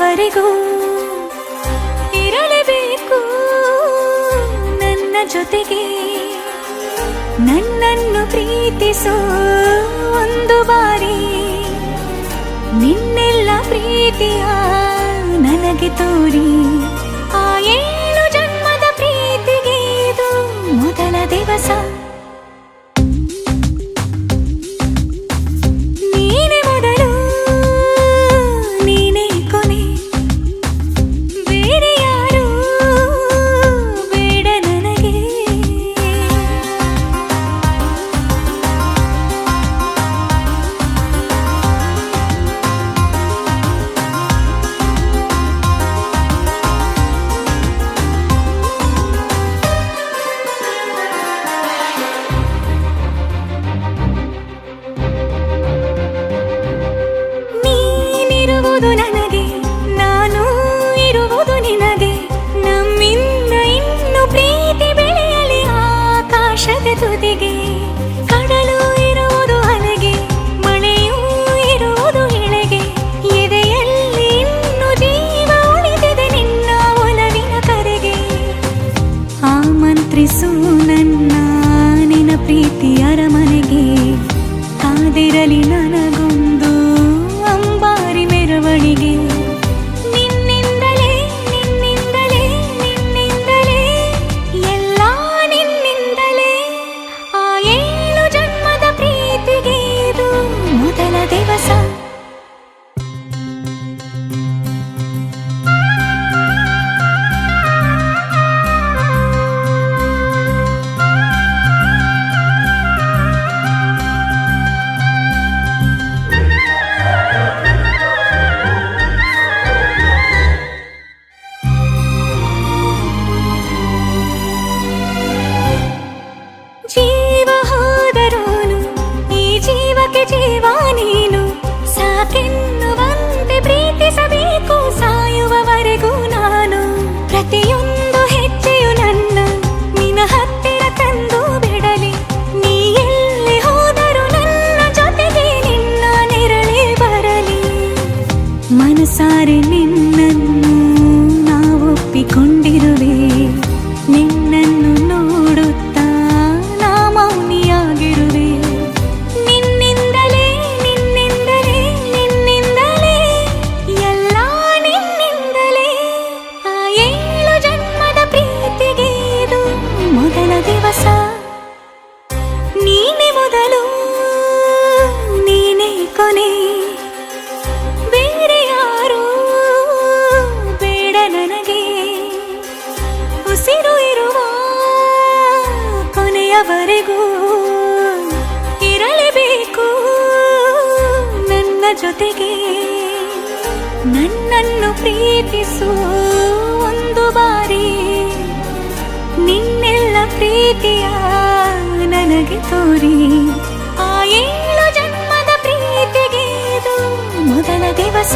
ಕೊನೆಯವರೆಗೂ ಇರಲೇಬೇಕು ನನ್ನ ಜೊತೆಗೆ. ನನ್ನನ್ನು ಪ್ರೀತಿಸೋ ಒಂದು ಬಾರಿ ನಿನ್ನೆಲ್ಲ ಪ್ರೀತಿಯ ನನಗೆ ತೋರಿ. ಆ 7 ಜನ್ಮದ ಪ್ರೀತಿಗೆ ಇದು ಮೊದಲ ದಿವಸ. ನೀನೇ ಮೊದಲು ನೀನೇ ಕೊನೆ, ಬೇರೆ ಯಾರು ಬೇಡ ನನಗೆ. ನೀನಿರುವುದು ನನಗೆ, ನಾನು ಇರುವುದು ನಿನಗೆ. ನಮ್ಮಿಂದ ಇನ್ನು ಪ್ರೀತಿ ಬೆಳೆಯಲಿ ಆಕಾಶದ ತುದಿಗೆ. ಕಡಲು ಇರುವುದು ಅಲೆಗೆ, ಮಳೆಯೂ ಇರುವುದು ಎಳೆಗೆ. ಎದೆಯಲ್ಲಿ ಇನ್ನು ಜೀವ ಉಳಿದಿದೆ ನಿನ್ನ ಒಲವಿನ ಕರೆಗೆ. ಆಮಂತ್ರಿಸು ನನ್ನ ನಿನ್ನ ಪ್ರೀತಿ ಅರಮನೆಗೆ. ಕಾದಿರಲಿ ನನಗೊಂದು ಅಂಬಾರಿ ಮೆರವಣಿಗೆ. ನಿನ್ನಿಂದಲೇ ನಿನ್ನಿಂದಲೇ ನಿನ್ನಿಂದಲೇ ಎಲ್ಲ ನಿನ್ನಿಂದಲೇ. ಆ 7 ಜನ್ಮದ ಪ್ರೀತಿಗೆ ಇದು ಮೊದಲ ದಿವಸ. ಜೀವ ಹೋದರೋನು ಈ ಜೀವಕ್ಕೆ ಜೀವ ನೀನು. ಸಾಕೆನ್ನುವಂತೆ ಪ್ರೀತಿಸಬೇಕು ಸಾಯುವವರೆಗೂ ನಾನು. ಪ್ರತಿಯೊಂದು ಹೆಜ್ಜೆಯು ನನ್ನ ನಿನ್ನ ಹತ್ತಿರ ತಂದು ಬಿಡಲಿ. ನೀ ಎಲ್ಲಿ ಹೋದರೂ ನನ್ನ ಜೊತೆಗೆ ನಿನ್ನ ನೆರಳೇ ಬರಲಿ. ಮನಸಾರೆ ನಿನ್ನನ್ನು ನಾವೊಪ್ಪಿಕೊಂಡಿರುವೆ. ನಿನ್ನನ್ನು ನೋಡುತ್ತಾ ನಾ ಮೌನಿಯಾಗಿರುವೆ. ನಿನ್ನಿಂದಲೇ ನಿನ್ನಿಂದಲೇ ನಿನ್ನಿಂದಲೇ ಎಲ್ಲ ನಿನ್ನಿಂದಲೇ. ಆ 7 ಜನ್ಮದ ಪ್ರೀತಿಗೆ ಇದು ಮೊದಲ ದಿವಸ. ನೀನೇ ಮೊದಲು ನೀನೇ ಕೊನೆ, ಬೇರೆ ಯಾರು ಬೇಡ ನನಗೆ. ಉಸಿರು ಇರುವ ಕೊನೆಯವರೆಗೂ ಇರಲೇಬೇಕು ನನ್ನ ಜೊತೆಗೆ. ನನ್ನನ್ನು ಪ್ರೀತಿಸು ಒಂದು ಬಾರಿ ನಿನ್ನೆಲ್ಲ ಪ್ರೀತಿಯ ನನಗೆ ತೋರಿ. ಆ 7 ಜನ್ಮದ ಪ್ರೀತಿಗೆ ಇದು ಮೊದಲ ದಿವಸ.